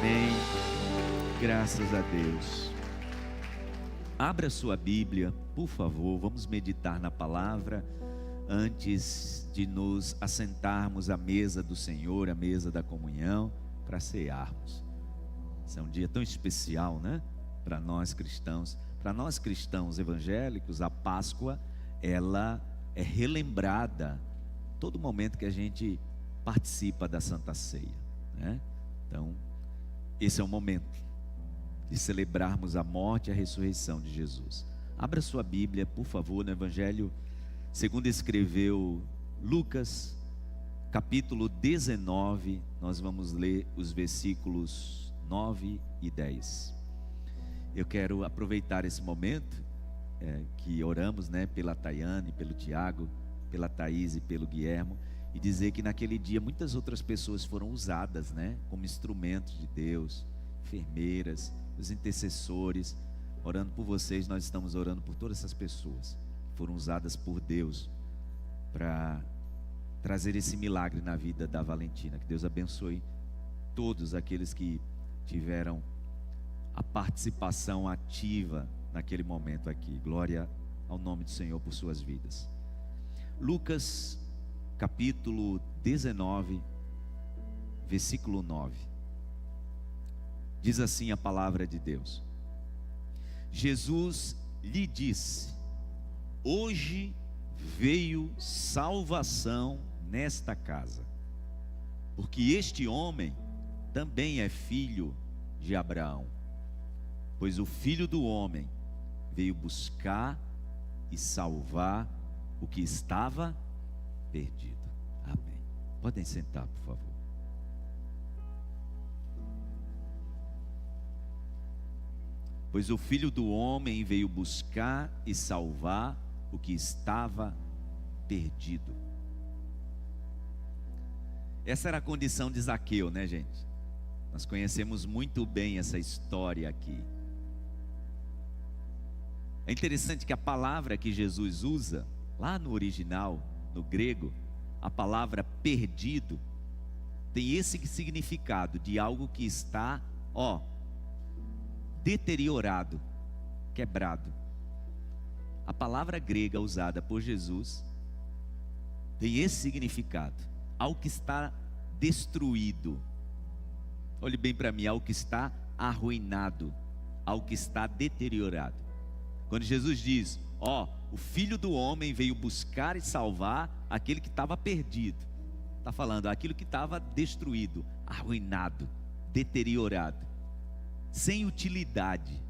Amém. Graças a Deus. Abra sua Bíblia, por favor. Vamos meditar na palavra antes de nos assentarmos à mesa do Senhor, à mesa da comunhão, para cearmos. Esse é um dia tão especial, né? Para nós cristãos. Para nós cristãos evangélicos, a Páscoa, ela é relembrada todo momento que a gente participa da Santa Ceia, né? Então, esse é o momento de celebrarmos a morte e a ressurreição de Jesus. Abra sua Bíblia, por favor, no Evangelho segundo escreveu Lucas, capítulo 19. Nós vamos ler os versículos 9 e 10. Eu quero aproveitar esse momento que oramos, né, pela Tayane, pelo Tiago, pela Thaís e pelo Guilhermo, e dizer que naquele dia muitas outras pessoas foram usadas, né, como instrumentos de Deus, enfermeiras, os intercessores. Orando por vocês, nós estamos orando por todas essas pessoas que foram usadas por Deus para trazer esse milagre na vida da Valentina. Que Deus abençoe todos aqueles que tiveram a participação ativa naquele momento aqui. Glória ao nome do Senhor por suas vidas. Lucas capítulo 19, versículo 9. Diz assim a palavra de Deus: Jesus lhe disse: hoje veio salvação nesta casa, porque este homem também é filho de Abraão, pois o Filho do Homem veio buscar e salvar o que estava perdido. Amém. Podem sentar, por favor. Pois o Filho do Homem veio buscar e salvar o que estava perdido. Essa era a condição de Zaqueu, né, gente? Nós conhecemos muito bem essa história aqui. É interessante que a palavra que Jesus usa, lá no original, no grego, a palavra perdido, tem esse significado de algo que está, deteriorado, quebrado. A palavra grega usada por Jesus tem esse significado, algo que está destruído. Olhe bem para mim, algo que está arruinado, algo que está deteriorado. Quando Jesus diz, o Filho do Homem veio buscar e salvar aquele que estava perdido, está falando aquilo que estava destruído, arruinado, deteriorado, sem utilidade.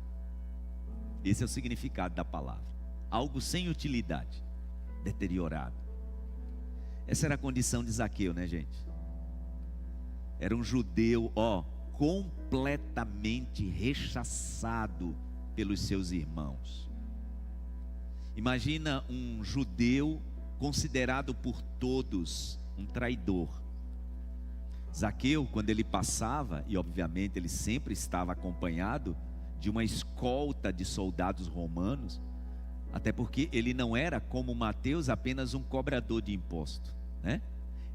Esse é o significado da palavra. Algo sem utilidade, deteriorado. Essa era a condição de Zaqueu, né, gente? Era um judeu, completamente rechaçado pelos seus irmãos. Imagina um judeu considerado por todos um traidor. Zaqueu, quando ele passava, e obviamente ele sempre estava acompanhado de uma escolta de soldados romanos, até porque ele não era como Mateus apenas um cobrador de imposto, né?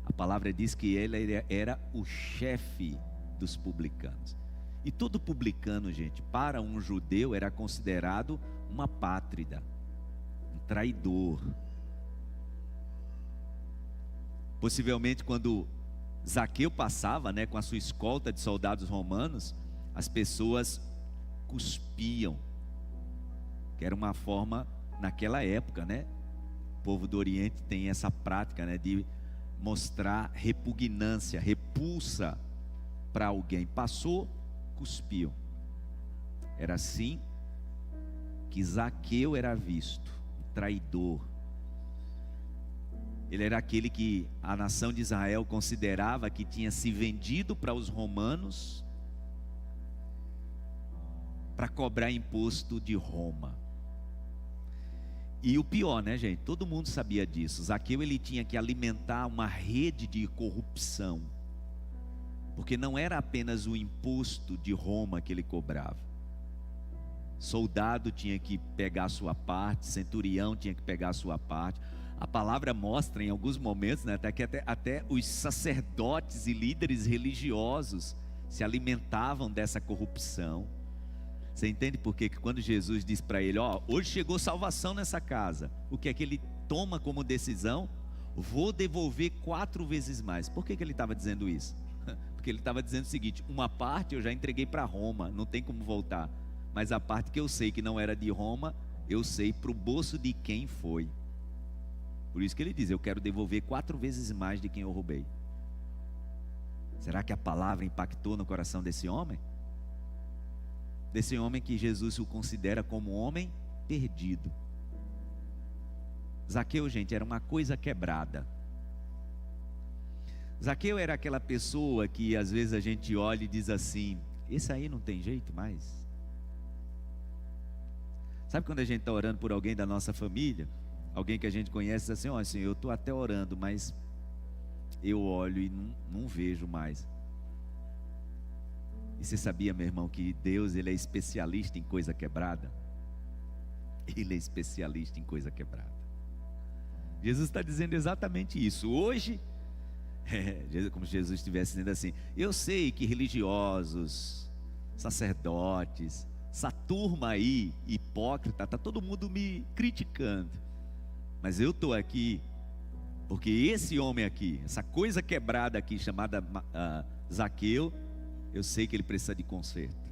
A palavra diz que ele era o chefe dos publicanos. E todo publicano, gente, para um judeu era considerado uma pátrida, um traidor. Possivelmente quando Zaqueu passava, né, com a sua escolta de soldados romanos, as pessoas cuspiam, que era uma forma, naquela época, né, o povo do Oriente tem essa prática, né, de mostrar repugnância, repulsa para alguém. Passou, cuspiam. Era assim que Zaqueu era visto, um traidor. Ele era aquele que a nação de Israel considerava que tinha se vendido para os romanos para cobrar imposto de Roma. E o pior, né, gente? Todo mundo sabia disso. Zaqueu, ele tinha que alimentar uma rede de corrupção, porque não era apenas o imposto de Roma que ele cobrava. Soldado tinha que pegar a sua parte, centurião tinha que pegar a sua parte. A palavra mostra em alguns momentos, né, até os sacerdotes e líderes religiosos se alimentavam dessa corrupção. Você entende por quê? Que quando Jesus diz para ele, hoje chegou salvação nessa casa, o que é que ele toma como decisão? Vou devolver 4 vezes mais. Por que ele estava dizendo isso? Porque ele estava dizendo o seguinte: uma parte eu já entreguei para Roma, não tem como voltar, mas a parte que eu sei que não era de Roma, eu sei para o bolso de quem foi. Por isso que ele diz, eu quero devolver 4 vezes mais de quem eu roubei. Será que a palavra impactou no coração desse homem? Desse homem que Jesus o considera como um homem perdido. Zaqueu, gente, era uma coisa quebrada. Zaqueu era aquela pessoa que às vezes a gente olha e diz assim, esse aí não tem jeito mais. Sabe quando a gente está orando por alguém da nossa família, alguém que a gente conhece, diz assim, Senhor, eu estou até orando, mas eu olho e não vejo mais. E você sabia, meu irmão, que Deus, Ele é especialista em coisa quebrada? Ele é especialista em coisa quebrada. Jesus está dizendo exatamente isso. Hoje, como se Jesus estivesse dizendo assim, eu sei que religiosos, sacerdotes, essa turma aí, hipócrita, está todo mundo me criticando. Mas eu estou aqui, porque esse homem aqui, essa coisa quebrada aqui, chamada Zaqueu, eu sei que ele precisa de conserto.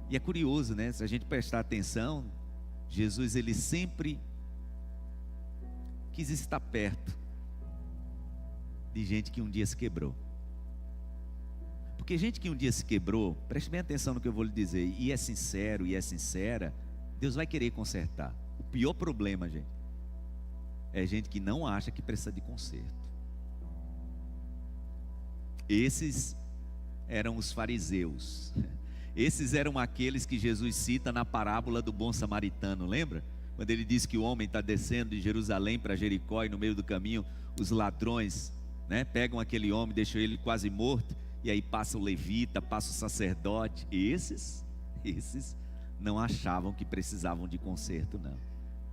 E é curioso, né? Se a gente prestar atenção, Jesus, ele sempre quis estar perto de gente que um dia se quebrou. Porque gente que um dia se quebrou, preste bem atenção no que eu vou lhe dizer, e é sincero, e é sincera, Deus vai querer consertar. O pior problema, gente, é gente que não acha que precisa de conserto. Esses eram os fariseus. Esses eram aqueles que Jesus cita na parábola do bom samaritano, lembra? Quando ele diz que o homem está descendo de Jerusalém para Jericó e no meio do caminho os ladrões, pegam aquele homem, deixam ele quase morto, e aí passa o levita, passa o sacerdote. Esses não achavam que precisavam de conserto, não.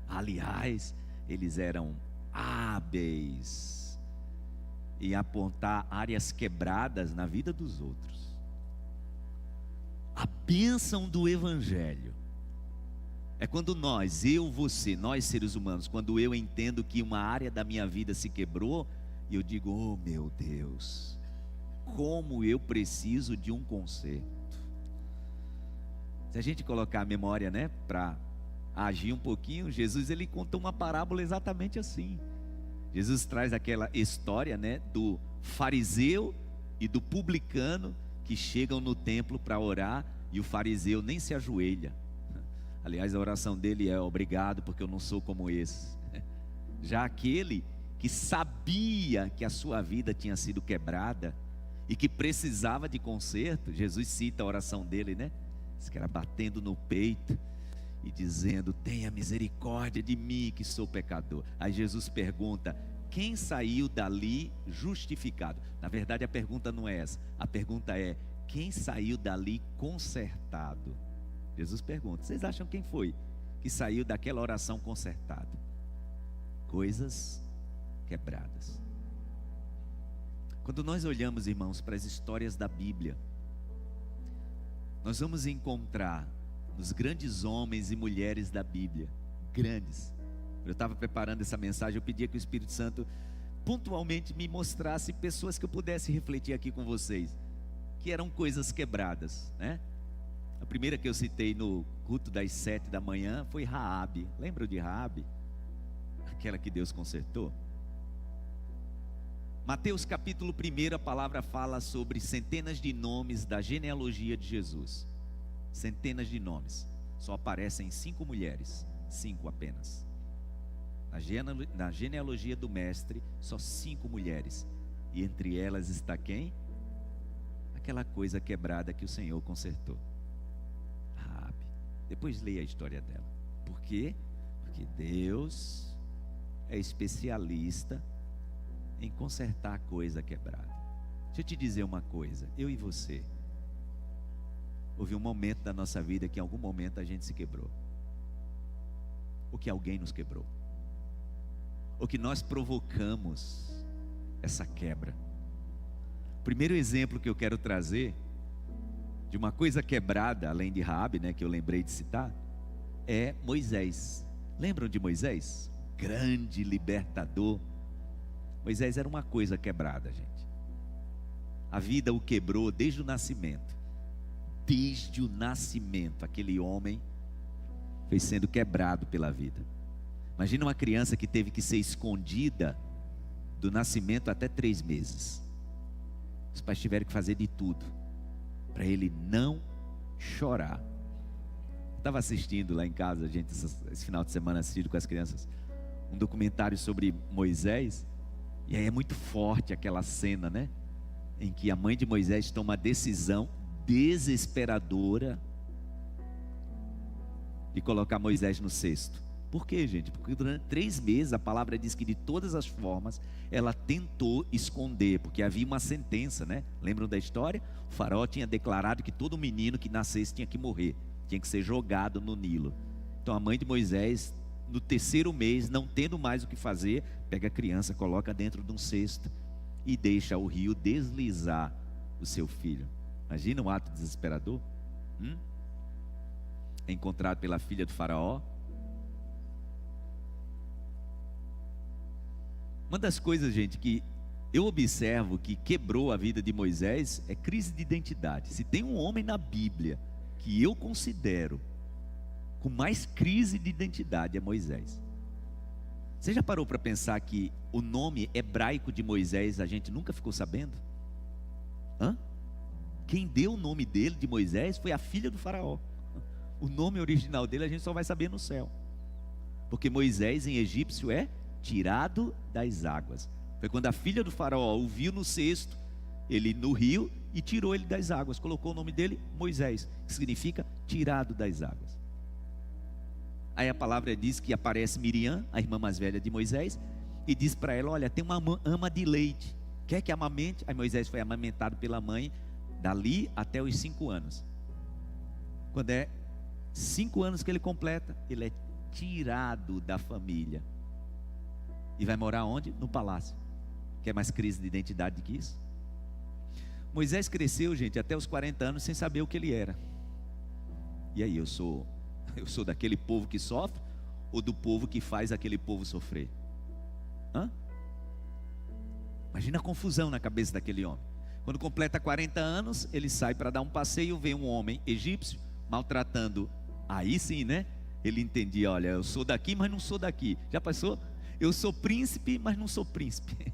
Aliás, eles eram hábeis em apontar áreas quebradas na vida dos outros. A bênção do Evangelho é quando você, nós seres humanos, quando eu entendo que uma área da minha vida se quebrou, e eu digo, oh meu Deus, como eu preciso de um conserto. Se a gente colocar a memória, para agir um pouquinho, Jesus, ele contou uma parábola exatamente assim. Jesus traz aquela história, do fariseu e do publicano que chegam no templo para orar, e o fariseu nem se ajoelha. Aliás, a oração dele é obrigado porque eu não sou como esse. Já aquele que sabia que a sua vida tinha sido quebrada e que precisava de conserto, Jesus cita a oração dele, diz que era batendo no peito e dizendo, tenha misericórdia de mim que sou pecador. Aí Jesus pergunta, quem saiu dali justificado? Na verdade a pergunta não é essa, a pergunta é, quem saiu dali consertado? Jesus pergunta, vocês acham quem foi que saiu daquela oração consertado? Coisas quebradas. Quando nós olhamos, irmãos, para as histórias da Bíblia, nós vamos encontrar nos grandes homens e mulheres da Bíblia, grandes. Eu estava preparando essa mensagem, eu pedia que o Espírito Santo pontualmente me mostrasse pessoas que eu pudesse refletir aqui com vocês, que eram coisas quebradas, A primeira que eu citei no culto das 7 da manhã foi Raabe. Lembram de Raabe? Aquela que Deus consertou. Mateus capítulo 1, a palavra fala sobre centenas de nomes da genealogia de Jesus. Centenas de nomes. Só aparecem 5 mulheres. 5 apenas. Na genealogia do mestre, só 5 mulheres. E entre elas está quem? Aquela coisa quebrada que o Senhor consertou. Raabe. Depois leia a história dela. Por quê? Porque Deus é especialista em consertar a coisa quebrada. Deixa eu te dizer uma coisa, eu e você, houve um momento da nossa vida que em algum momento a gente se quebrou, ou que alguém nos quebrou, ou que nós provocamos essa quebra. primeiro exemplo que eu quero trazer de uma coisa quebrada, além de Raabe, né, que eu lembrei de citar, é Moisés. Lembram de Moisés? Grande libertador. Moisés era uma coisa quebrada, gente. A vida o quebrou desde o nascimento. Desde o nascimento, aquele homem foi sendo quebrado pela vida. Imagina uma criança que teve que ser escondida do nascimento até 3 meses. Os pais tiveram que fazer de tudo para ele não chorar. Estava assistindo lá em casa, gente, esse final de semana, assistindo com as crianças, um documentário sobre Moisés. E aí é muito forte aquela cena, né? Em que a mãe de Moisés toma uma decisão desesperadora de colocar Moisés no cesto. Por quê, gente? Porque durante 3 meses a palavra diz que de todas as formas ela tentou esconder, porque havia uma sentença, né? Lembram da história? O faraó tinha declarado que todo menino que nascesse tinha que morrer, tinha que ser jogado no Nilo. Então a mãe de Moisés, no 3º mês, não tendo mais o que fazer, pega a criança, coloca dentro de um cesto e deixa o rio deslizar o seu filho. Imagina um ato desesperador? É encontrado pela filha do faraó. Uma das coisas, gente, que eu observo que quebrou a vida de Moisés é crise de identidade. Se tem um homem na Bíblia que eu considero com mais crise de identidade, é Moisés. Você já parou para pensar que o nome hebraico de Moisés a gente nunca ficou sabendo? Quem deu o nome dele, de Moisés, foi a filha do faraó. O nome original dele a gente só vai saber no céu. Porque Moisés em egípcio é tirado das águas. Foi quando a filha do faraó o viu no cesto, ele no rio, e tirou ele das águas. Colocou o nome dele Moisés, que significa tirado das águas. Aí a palavra diz que aparece Miriam, a irmã mais velha de Moisés, e diz para ela: olha, tem uma ama de leite, quer que amamente? Aí Moisés foi amamentado pela mãe dali até os 5 anos. Quando é 5 anos que ele completa, ele é tirado da família e vai morar onde? No palácio. Quer mais crise de identidade do que isso? Moisés cresceu, gente, até os 40 anos sem saber o que ele era. E aí, eu sou daquele povo que sofre ou do povo que faz aquele povo sofrer? Imagina a confusão na cabeça daquele homem. Quando completa 40 anos, ele sai para dar um passeio, vê um homem egípcio maltratando. Aí sim, né? Ele entendia: olha, eu sou daqui, mas não sou daqui. Já passou? Eu sou príncipe, mas não sou príncipe.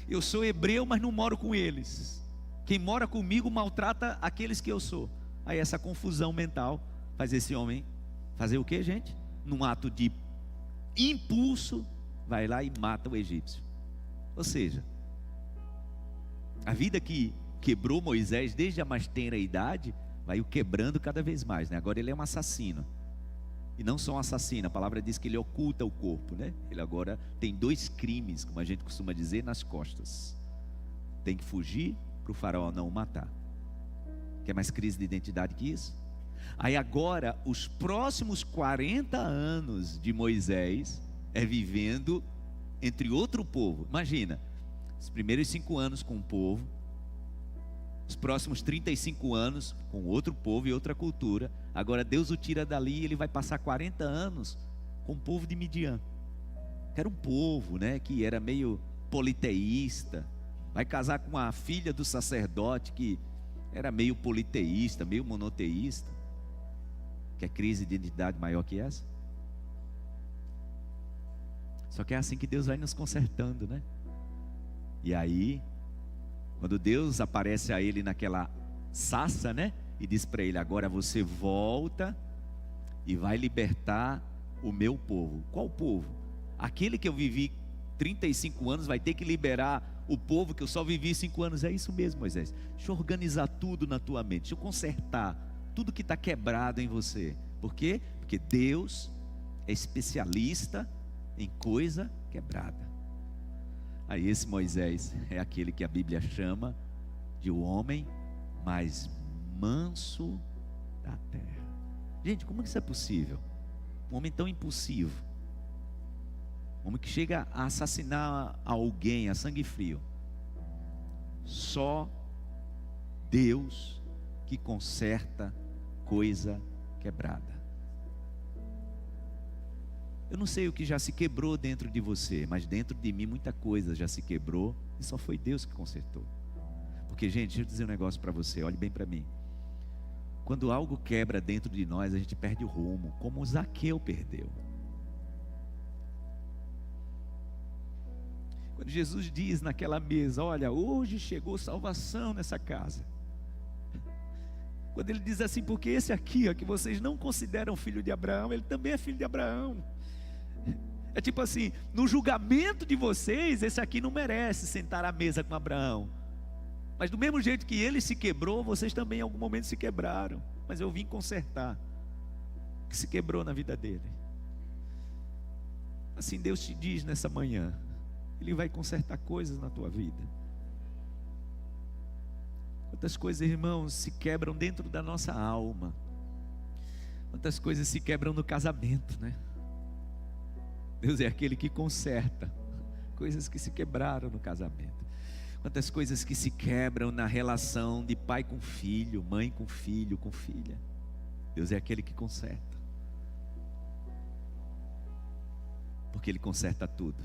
Eu sou hebreu, mas não moro com eles. Quem mora comigo maltrata aqueles que eu sou. Aí essa confusão mental faz esse homem fazer o que, gente? Num ato de impulso, vai lá e mata o egípcio. Ou seja, a vida que quebrou Moisés desde a mais tenra idade, vai o quebrando cada vez mais, né? Agora ele é um assassino. E não só um assassino, a palavra diz que ele oculta o corpo, né? Ele agora tem 2 crimes, como a gente costuma dizer, nas costas. Tem que fugir para o faraó não o matar. Quer mais crise de identidade que isso? Aí agora, os próximos 40 anos de Moisés é vivendo entre outro povo. Imagina, os primeiros 5 anos com um povo, os próximos 35 anos com outro povo e outra cultura. Agora Deus o tira dali e ele vai passar 40 anos com o povo de Midian, que era um povo, né, que era meio politeísta. Vai casar com a filha do sacerdote, que era meio politeísta, meio monoteísta. Quer crise de identidade maior que essa? Só que é assim que Deus vai nos consertando, né? E aí, quando Deus aparece a ele naquela sarça, né? E diz para ele: agora você volta e vai libertar o meu povo. Qual povo? Aquele que eu vivi 35 anos vai ter que liberar o povo que eu só vivi 5 anos. É isso mesmo, Moisés. Deixa eu organizar tudo na tua mente. Deixa eu consertar tudo que está quebrado em você. Por quê? Porque Deus é especialista em coisa quebrada. Aí esse Moisés é aquele que a Bíblia chama de o homem mais manso da terra. Gente, como isso é possível? Um homem tão impulsivo, um homem que chega a assassinar alguém a sangue frio, só Deus que conserta coisa quebrada. Eu não sei o que já se quebrou dentro de você, mas dentro de mim muita coisa já se quebrou e só foi Deus que consertou. Porque, gente, deixa eu dizer um negócio para você, olhe bem para mim. Quando algo quebra dentro de nós, a gente perde o rumo, como o Zaqueu perdeu. Quando Jesus diz naquela mesa, olha, hoje chegou salvação nessa casa. Quando ele diz assim, porque esse aqui, ó, que vocês não consideram filho de Abraão, ele também é filho de Abraão. É tipo assim, no julgamento de vocês, esse aqui não merece sentar à mesa com Abraão. Mas do mesmo jeito que ele se quebrou, vocês também em algum momento se quebraram. Mas eu vim consertar o que se quebrou na vida dele. Assim Deus te diz nessa manhã, Ele vai consertar coisas na tua vida. Quantas coisas, irmãos, se quebram dentro da nossa alma. Quantas coisas se quebram no casamento, né? Deus é aquele que conserta coisas que se quebraram no casamento. Quantas coisas que se quebram na relação de pai com filho, mãe com filho, com filha. Deus é aquele que conserta. Porque Ele conserta tudo.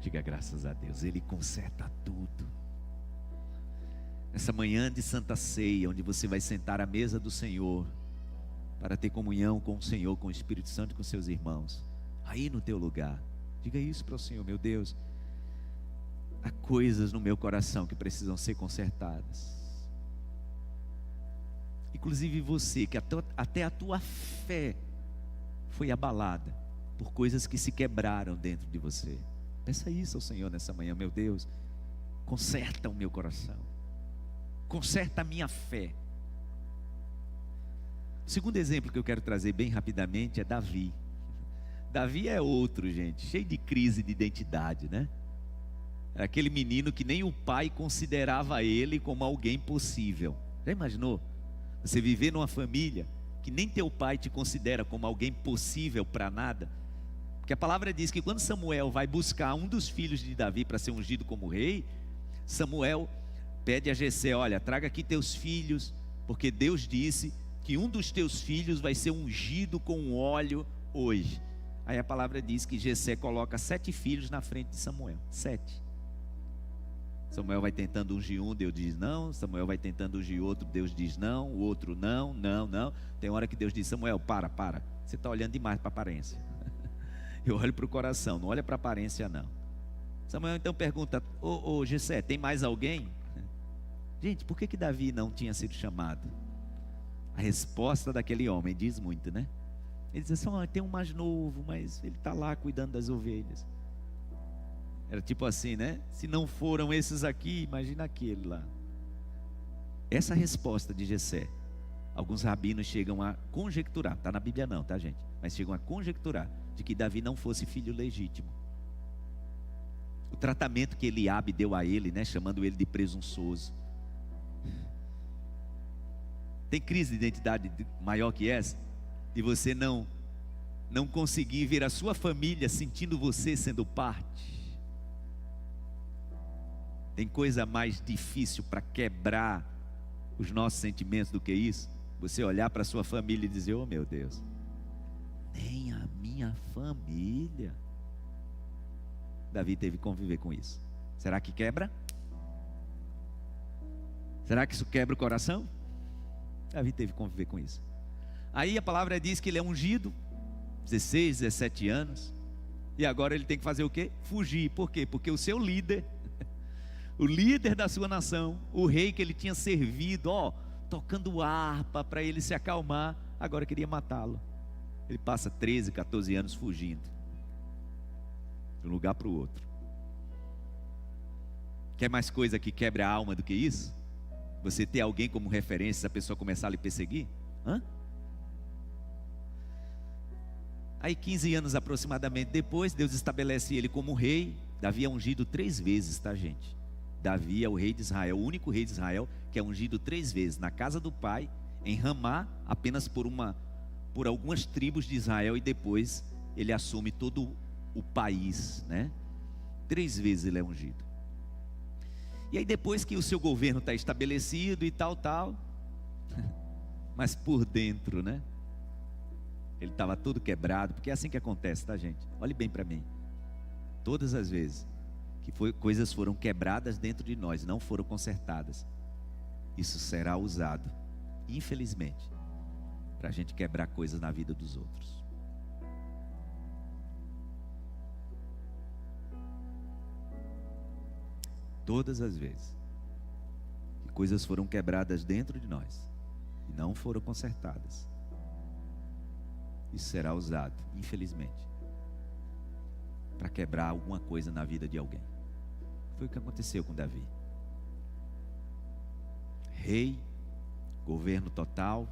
Diga graças a Deus, Ele conserta tudo. Nessa manhã de Santa Ceia, onde você vai sentar à mesa do Senhor, para ter comunhão com o Senhor, com o Espírito Santo e com seus irmãos, aí no teu lugar, diga isso para o Senhor, meu Deus, há coisas no meu coração que precisam ser consertadas. Inclusive você, que até a tua fé foi abalada por coisas que se quebraram dentro de você. Peça isso ao Senhor nessa manhã, meu Deus, conserta o meu coração, conserta a minha fé. O segundo exemplo que eu quero trazer bem rapidamente é Davi. Davi é outro, gente, cheio de crise de identidade, né? Era aquele menino que nem o pai considerava ele como alguém possível. Já imaginou? Você viver numa família que nem teu pai te considera como alguém possível para nada? Porque a palavra diz que quando Samuel vai buscar um dos filhos de Davi para ser ungido como rei, Samuel pede a Jessé, olha, traga aqui teus filhos, porque Deus disse que um dos teus filhos vai ser ungido com óleo hoje. Aí a palavra diz que Jessé coloca 7 filhos na frente de Samuel, 7. Samuel vai tentando ungir um, Deus diz não. Samuel vai tentando ungir outro, Deus diz não. O outro não. Tem hora que Deus diz, Samuel, para, você está olhando demais para a aparência. Eu olho para o coração, não olha para a aparência não. Samuel então pergunta, ô Jessé, tem mais alguém? Gente, por que Davi não tinha sido chamado? A resposta daquele homem diz muito, né? Ele diz assim, tem um mais novo, mas ele está lá cuidando das ovelhas. Era tipo assim, né? Se não foram esses aqui, imagina aquele lá. Essa resposta de Jessé, alguns rabinos chegam a conjecturar, está na Bíblia não, tá gente? Mas chegam a conjecturar de que Davi não fosse filho legítimo. O tratamento que Eliabe deu a ele, né? Chamando ele de presunçoso. Tem crise de identidade maior que essa? De você não conseguir ver a sua família sentindo você sendo parte? Tem coisa mais difícil para quebrar os nossos sentimentos do que isso? Você olhar para a sua família e dizer, oh meu Deus, nem a minha família. Davi teve que conviver com isso. Será que quebra? Será que isso quebra o coração? Davi teve que conviver com isso. Aí a palavra diz que ele é ungido, 16, 17 anos. E agora ele tem que fazer o quê? Fugir. Por quê? Porque o seu líder, o líder da sua nação, o rei que ele tinha servido, tocando harpa para ele se acalmar, agora queria matá-lo. Ele passa 13, 14 anos fugindo de um lugar para o outro. Quer mais coisa que quebre a alma do que isso? Você ter alguém como referência, se a pessoa começar a lhe perseguir? Aí 15 anos aproximadamente depois, Deus estabelece ele como rei. Davi é ungido 3 vezes, tá gente? Davi é o rei de Israel, o único rei de Israel que é ungido 3 vezes, na casa do pai, em Ramá, apenas por algumas tribos de Israel, e depois ele assume todo o país, né? 3 vezes ele é ungido. E aí depois que o seu governo está estabelecido e tal, mas por dentro, né? Ele estava todo quebrado, porque é assim que acontece, tá, gente? Olhe bem para mim. Todas as vezes que coisas foram quebradas dentro de nós, não foram consertadas, isso será usado, infelizmente, para a gente quebrar coisas na vida dos outros. Todas as vezes que coisas foram quebradas dentro de nós e não foram consertadas, isso será usado, infelizmente, para quebrar alguma coisa na vida de alguém. Foi o que aconteceu com Davi. Rei, governo total.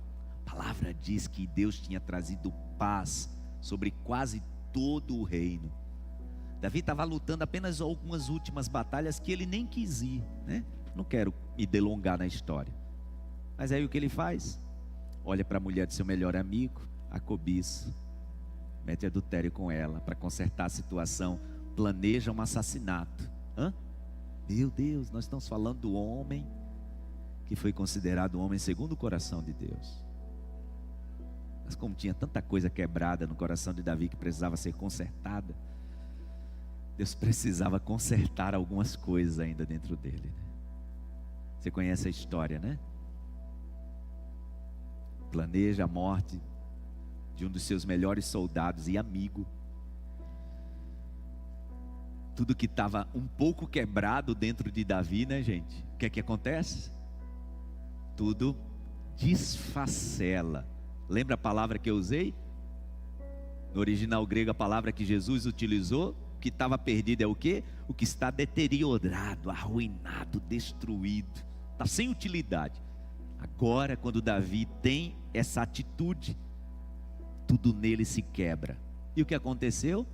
A palavra diz que Deus tinha trazido paz sobre quase todo o reino. Davi estava lutando apenas algumas últimas batalhas que ele nem quis ir, né? Não quero me delongar na história. Mas aí o que ele faz? Olha para a mulher de seu melhor amigo, a cobiça, mete adultério com ela para consertar a situação, planeja um assassinato. Meu Deus, nós estamos falando do homem que foi considerado um homem segundo o coração de Deus. Mas como tinha tanta coisa quebrada no coração de Davi que precisava ser consertada, Deus precisava consertar algumas coisas ainda dentro dele, né? Você conhece a história, né? Planeja a morte de um dos seus melhores soldados e amigo. Tudo que estava um pouco quebrado dentro de Davi, né, gente? O que é que acontece? Tudo desfacela. Lembra a palavra que eu usei? No original grego, a palavra que Jesus utilizou, o que estava perdido é o quê? O que está deteriorado, arruinado, destruído, está sem utilidade. Agora, quando Davi tem essa atitude, tudo nele se quebra. E o que aconteceu?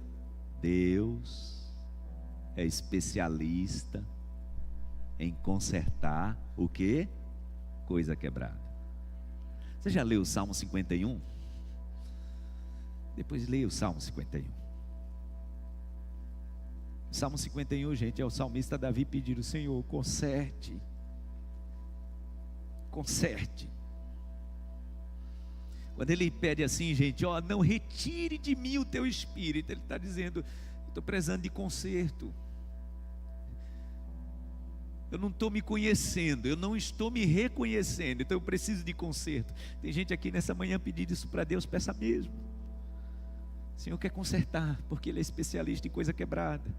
Deus é especialista em consertar o quê? Coisa quebrada. Você já leu o Salmo 51? Depois leia o Salmo 51. O Salmo 51, gente, é o salmista Davi pedindo: Senhor, conserte. Quando ele pede assim, gente, não retire de mim o teu espírito, ele está dizendo: estou precisando de conserto. Eu não estou me conhecendo, eu não estou me reconhecendo, então eu preciso de conserto. Tem gente aqui nessa manhã pedindo isso para Deus, peça mesmo. O Senhor quer consertar, porque Ele é especialista em coisa quebrada.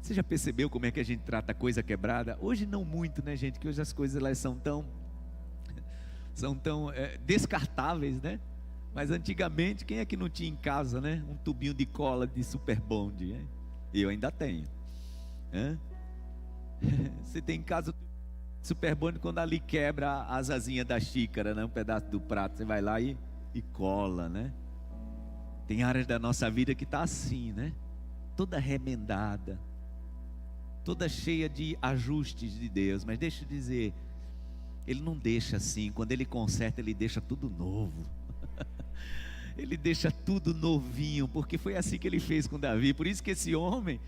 Você já percebeu como é que a gente trata a coisa quebrada? Hoje não muito, né, gente? Que hoje as coisas elas são tão descartáveis, né? Mas antigamente, quem é que não tinha em casa, né? Um tubinho de cola de Super Bond, né? Eu ainda tenho. Você tem em casa o Super Bond, quando ali quebra a asazinha da xícara, né? Um pedaço do prato, você vai lá e cola, né? Tem áreas da nossa vida que está assim, né? Toda remendada, toda cheia de ajustes de Deus. Mas deixa eu dizer, Ele não deixa assim. Quando Ele conserta, Ele deixa tudo novo. Ele deixa tudo novinho, porque foi assim que Ele fez com Davi. Por isso que esse homem,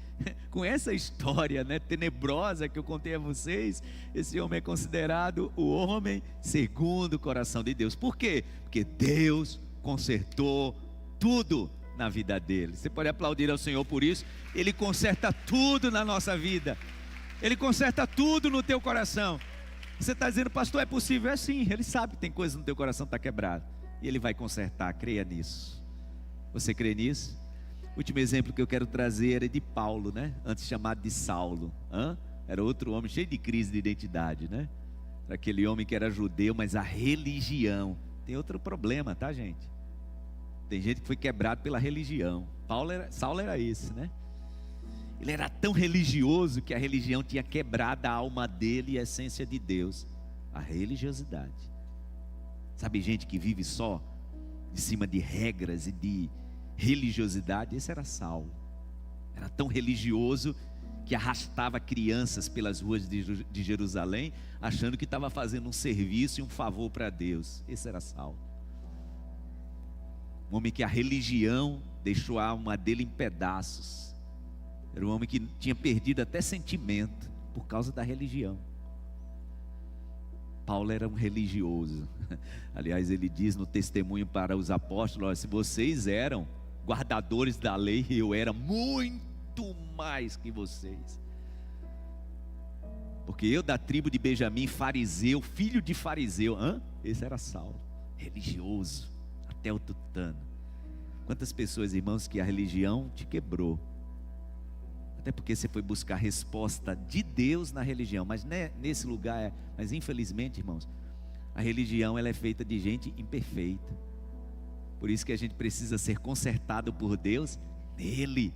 com essa história, né, tenebrosa que eu contei a vocês, esse homem é considerado o homem segundo o coração de Deus. Por quê? Porque Deus consertou tudo na vida dele. Você pode aplaudir ao Senhor por isso. Ele conserta tudo na nossa vida. Ele conserta tudo no teu coração. Você está dizendo: pastor, é possível? É sim, Ele sabe que tem coisa no teu coração que está quebrado, e Ele vai consertar. Creia nisso. Você crê nisso? O último exemplo que eu quero trazer é de Paulo, né? Antes chamado de Saulo. Era outro homem cheio de crise de identidade, né? Era aquele homem que era judeu, mas a religião. Tem outro problema, tá, gente? Tem gente que foi quebrado pela religião. Saulo era esse, né? Ele era tão religioso que a religião tinha quebrado a alma dele e a essência de Deus. A religiosidade. Sabe, gente que vive só em cima de regras e de religiosidade? Esse era Saulo. Era tão religioso que arrastava crianças pelas ruas de Jerusalém, achando que estava fazendo um serviço e um favor para Deus. Esse era Saulo. Um homem que a religião deixou a alma dele em pedaços. Era um homem que tinha perdido até sentimento por causa da religião. Paulo era um religioso. Aliás, ele diz no testemunho para os apóstolos: olha, se vocês eram guardadores da lei, eu era muito mais que vocês. Porque eu, da tribo de Benjamim, fariseu, filho de fariseu, esse era Saulo, religioso, até o tutano. Quantas pessoas, irmãos, que a religião te quebrou, até porque você foi buscar resposta de Deus na religião, mas nesse lugar, mas infelizmente, irmãos, a religião ela é feita de gente imperfeita. Por isso que a gente precisa ser consertado por Deus nele,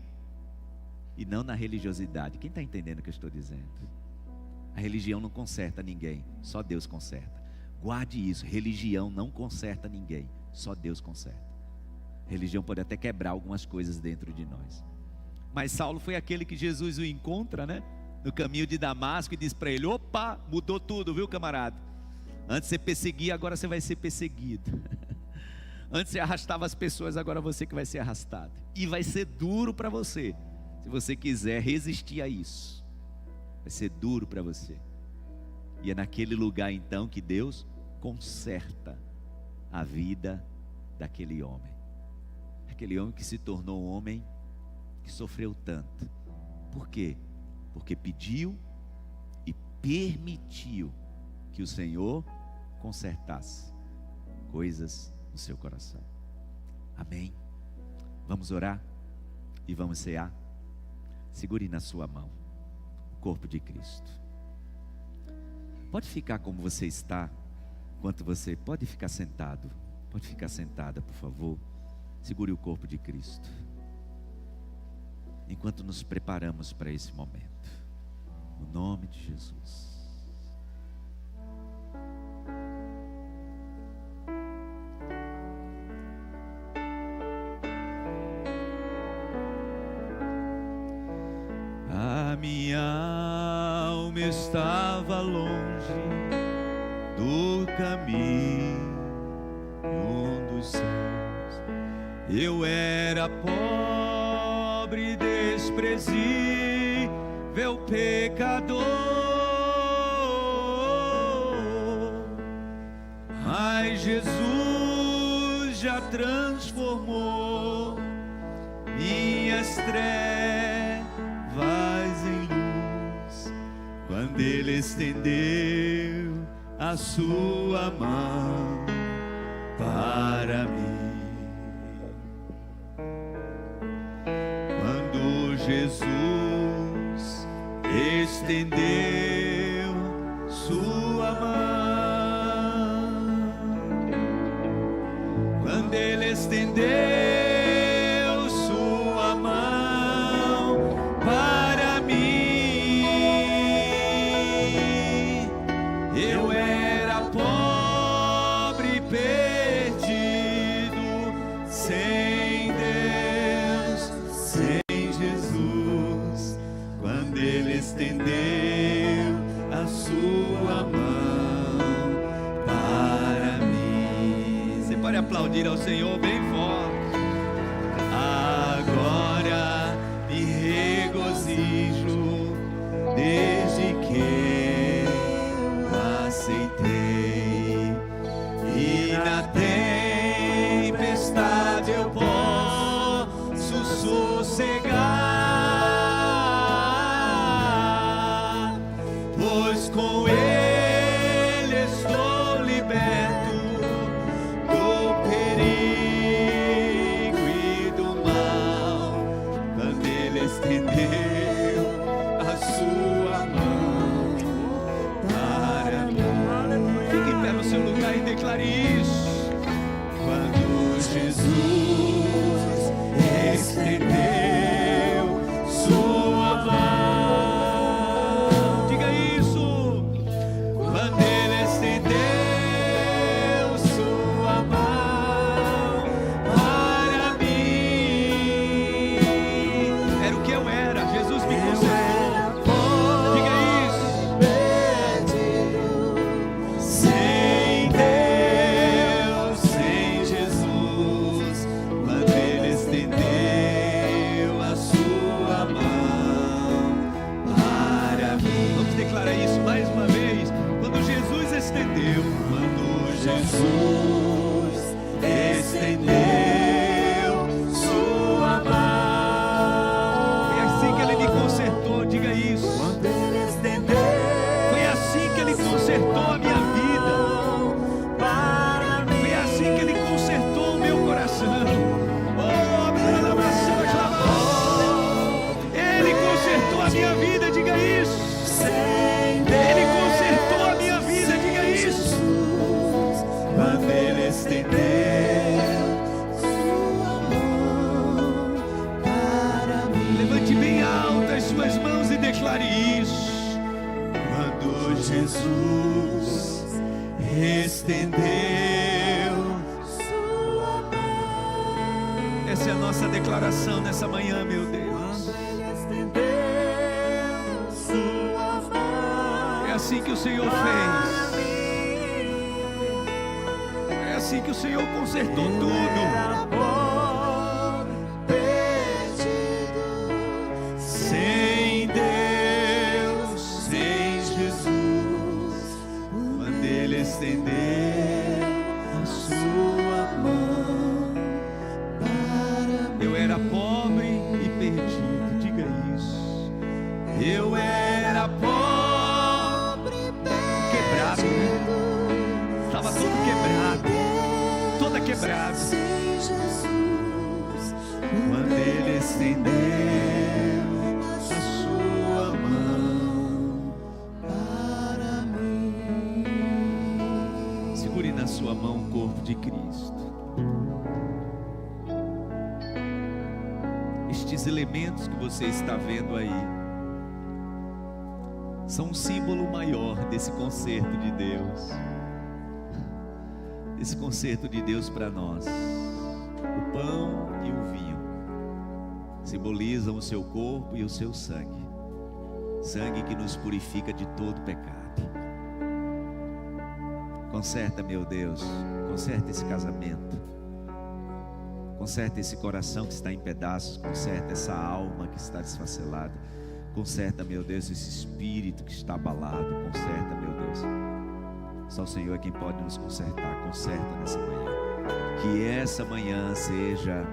e não na religiosidade. Quem está entendendo o que eu estou dizendo? A religião não conserta ninguém, só Deus conserta. Guarde isso, religião não conserta ninguém, só Deus conserta. Religião pode até quebrar algumas coisas dentro de nós. Mas Saulo foi aquele que Jesus o encontra, né? No caminho de Damasco, e diz para ele: opa, mudou tudo, viu, camarada? Antes você perseguia, agora você vai ser perseguido. Antes você arrastava as pessoas, agora você que vai ser arrastado. E vai ser duro para você, se você quiser resistir a isso. Vai ser duro para você. E é naquele lugar então que Deus conserta a vida daquele homem. Aquele homem que se tornou um homem que sofreu tanto. Por quê? Porque pediu e permitiu que o Senhor consertasse coisas no seu coração. Amém? Vamos orar e vamos cear. Segure na sua mão o corpo de Cristo. Pode ficar como você está, enquanto você pode ficar sentado, pode ficar sentada, por favor. Segure o corpo de Cristo, enquanto nos preparamos para esse momento, no nome de Jesus. A minha alma estava longe do caminho dos céus. Eu era pobre, desprezível pecador, mas Jesus já transformou minhas trevas em luz, quando Ele estendeu a sua mão para mim. Jesus estendeu sua mão, quando Ele estendeu sua mão para mim, eu era pobre e perdido, sem Deus, sem Jesus, quando Ele estendeu a sua mão para mim. Você pode aplaudir ao Senhor bem forte. Agora me regozijo desde que eu aceitei, e na tempestade eu posso sossegar, pois com Ele estou liberto do perigo e do mal, quando Ele estendeu a sua mão para mim. Fique em pé no seu lugar e declare isso. Quando Jesus estendeu sua mão, diga isso. Quando Ele estendeu sua mão para mim, era o que eu era, Jesus me consertou. Diga isso. Sem Deus, sem Jesus, estendeu, quando Jesus estendeu sua mão. foi assim que Ele me consertou, diga isso. Quando Ele estendeu, Foi assim que Ele consertou a minha vida. para mim, Foi assim que Ele consertou o meu coração. Oh, Ele consertou a minha vida, diga isso. Ele consertou a minha vida, diga isso. quando Ele estendeu sua mão para mim. Levante bem alto as suas mãos e declare isso. Quando Jesus estendeu sua mão. Essa é a nossa declaração nessa manhã, meu Deus. Quando Ele estendeu sua mão. É assim que o Senhor para fez. mim. É assim que o Senhor consertou tudo. Era pobre, perdido, sem Deus, sem Jesus. Quando Ele estendeu a sua mão para mim. Eu era pobre e perdido, diga isso. Eu era pobre, Quebrado, perdido, estava todo quebrado, toda quebrada. sem Jesus. Quando Ele estendeu a sua mão para mim. Segure na sua mão o corpo de Cristo. Estes elementos que você está vendo aí são um símbolo maior desse conserto de Deus. Esse conserto de Deus para nós. O pão e o vinho simbolizam o seu corpo e o seu sangue. Sangue que nos purifica de todo pecado. Conserta, meu Deus, conserta esse casamento. Conserta esse coração que está em pedaços. Conserta essa alma que está desfacelada. Conserta, meu Deus, esse espírito que está abalado. Conserta, meu Deus. Só o Senhor é quem pode nos consertar. Conserta nessa manhã. Que essa manhã seja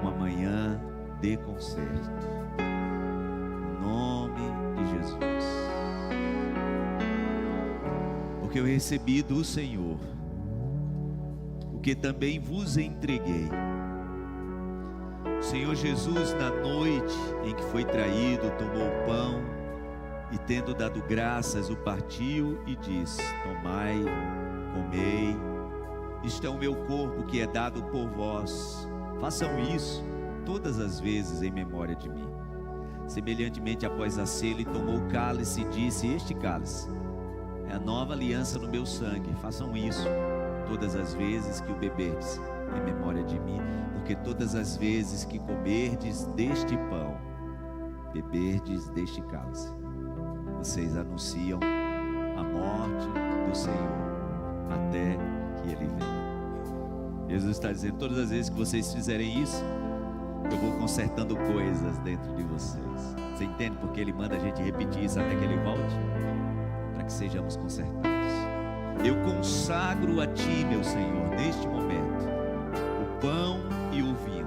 uma manhã de conserto. Em nome de Jesus. Porque eu recebi do Senhor o que também vos entreguei. O Senhor Jesus, na noite em que foi traído, tomou o pão e, tendo dado graças, o partiu e disse: tomai, comei, isto é o meu corpo que é dado por vós. Façam isso todas as vezes em memória de mim. Semelhantemente, após a ceia, ele tomou o cálice e disse: este cálice é a nova aliança no meu sangue. Façam isso todas as vezes que o beberdes em memória de mim. Porque todas as vezes que comerdes deste pão, beberdes deste cálice, vocês anunciam a morte do Senhor até que Ele venha. Jesus está dizendo: todas as vezes que vocês fizerem isso, eu vou consertando coisas dentro de vocês. Você entende porque Ele manda a gente repetir isso até que Ele volte? Para que sejamos consertados. Eu consagro a Ti, meu Senhor, neste momento, o pão e o vinho,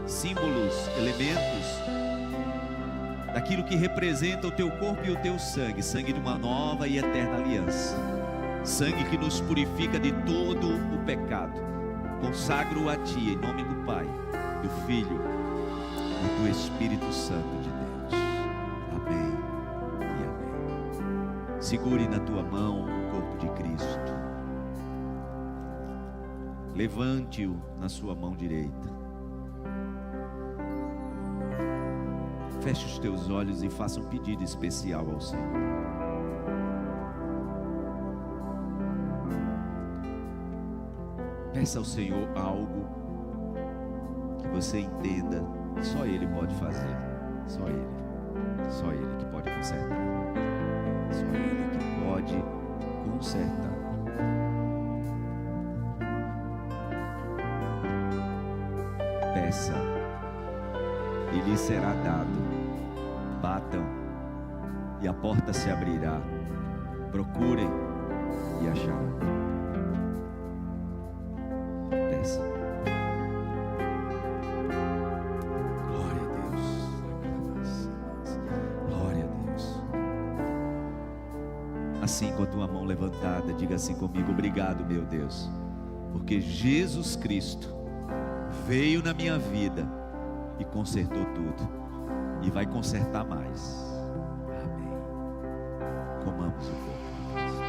símbolos, elementos daquilo que representa o Teu corpo e o Teu sangue, sangue de uma nova e eterna aliança, sangue que nos purifica de todo o pecado. Consagro a Ti, em nome do Pai, do Filho e do Espírito Santo de Deus. Amém e amém. Segure na tua mão o corpo de Cristo. Levante-o na sua mão direita. Feche os teus olhos e faça um pedido especial ao Senhor. Peça ao Senhor algo que você entenda que só Ele pode fazer. Só Ele que pode consertar. Só Ele que pode consertar. Peça e lhe será dado. Batam e a porta se abrirá. Procurem e achará. Desce. Glória a Deus. Glória a Deus. Assim, com a tua mão levantada, diga assim comigo: obrigado, meu Deus, porque Jesus Cristo veio na minha vida e consertou tudo, e vai consertar mais. Amém. Comamos o corpo de Cristo.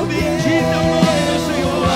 Bendito é o nome do Senhor.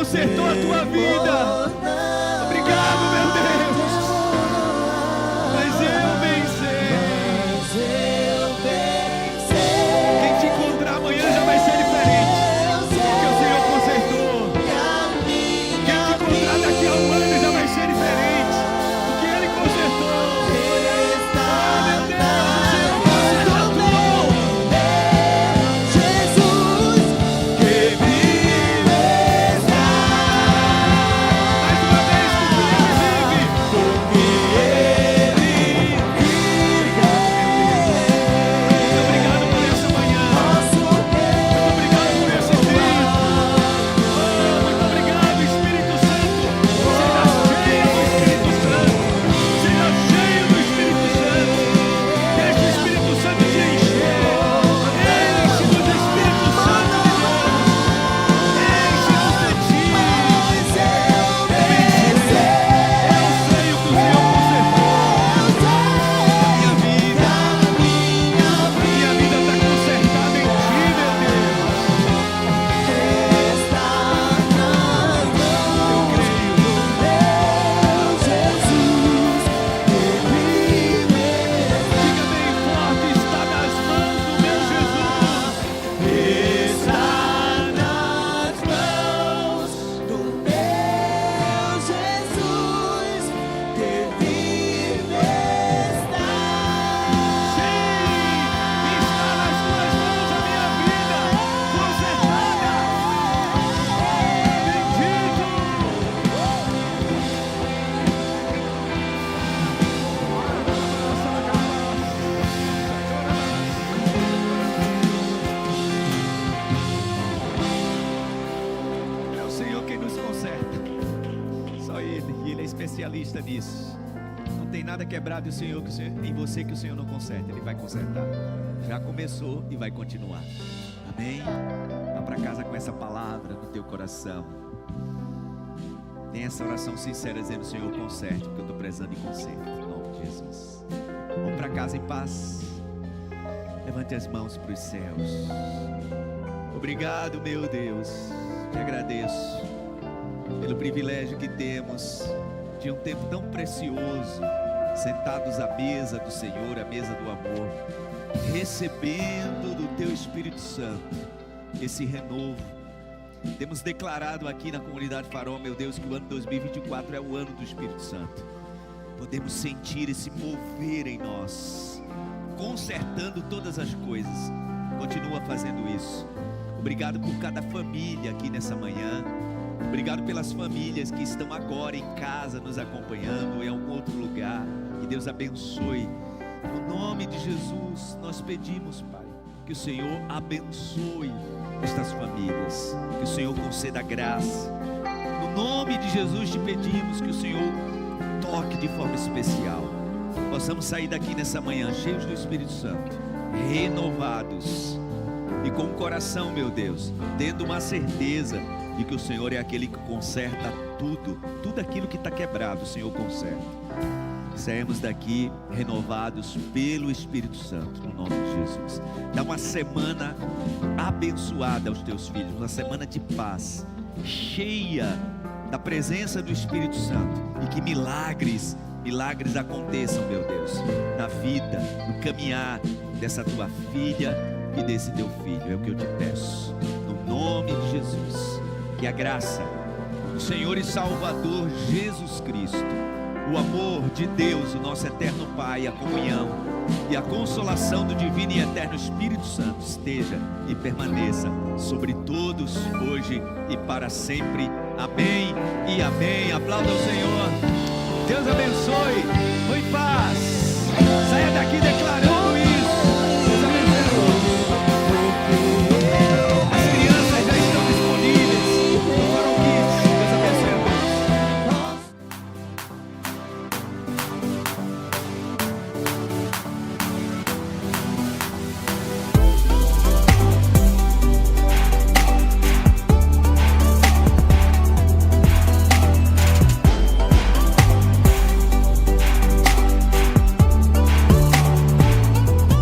consertou a tua vida. Obrigado, meu Deus. Mas eu venci. Quem te encontrar amanhã já vai ser diferente, porque o Senhor consertou. Quem te encontrar daqui a um ano já vai ser diferente, porque Ele consertou. Especialista nisso. Não tem nada quebrado em você que o Senhor não conserta. Ele vai consertar. Já começou e vai continuar. Amém? Vá para casa com essa palavra no teu coração. Tem essa oração sincera dizendo: Senhor, conserte, porque eu estou precisando de conserto. Em nome de Jesus. Vamos para casa em paz. Levante as mãos para os céus. Obrigado, meu Deus. Te agradeço pelo privilégio que temos de um tempo tão precioso, sentados à mesa do Senhor, à mesa do amor, recebendo do Teu Espírito Santo esse renovo. Temos declarado aqui na comunidade Farol, meu Deus, que o ano 2024 é o ano do Espírito Santo. Podemos sentir esse mover em nós, consertando todas as coisas. Continua fazendo isso. Obrigado por cada família aqui nessa manhã. Obrigado pelas famílias que estão agora em casa nos acompanhando, em algum outro lugar. Que Deus abençoe. No nome de Jesus nós pedimos, Pai, que o Senhor abençoe estas famílias, que o Senhor conceda graça. No nome de Jesus te pedimos que o Senhor toque de forma especial. Possamos sair daqui nessa manhã cheios do Espírito Santo, renovados e com o coração, meu Deus, tendo uma certeza de que o Senhor é aquele que conserta tudo aquilo que está quebrado, o Senhor conserta. Saímos daqui renovados pelo Espírito Santo, no nome de Jesus. Dá uma semana abençoada aos teus filhos, uma semana de paz, cheia da presença do Espírito Santo, e que milagres aconteçam, meu Deus, na vida, no caminhar dessa tua filha e desse teu filho. É o que eu te peço, no nome de Jesus. Que a graça do Senhor e Salvador Jesus Cristo, o amor de Deus, o nosso eterno Pai, a comunhão e a consolação do divino e eterno Espírito Santo esteja e permaneça sobre todos, hoje e para sempre. Amém e amém. Aplauda ao Senhor. Deus abençoe. Foi paz. Saia daqui declarando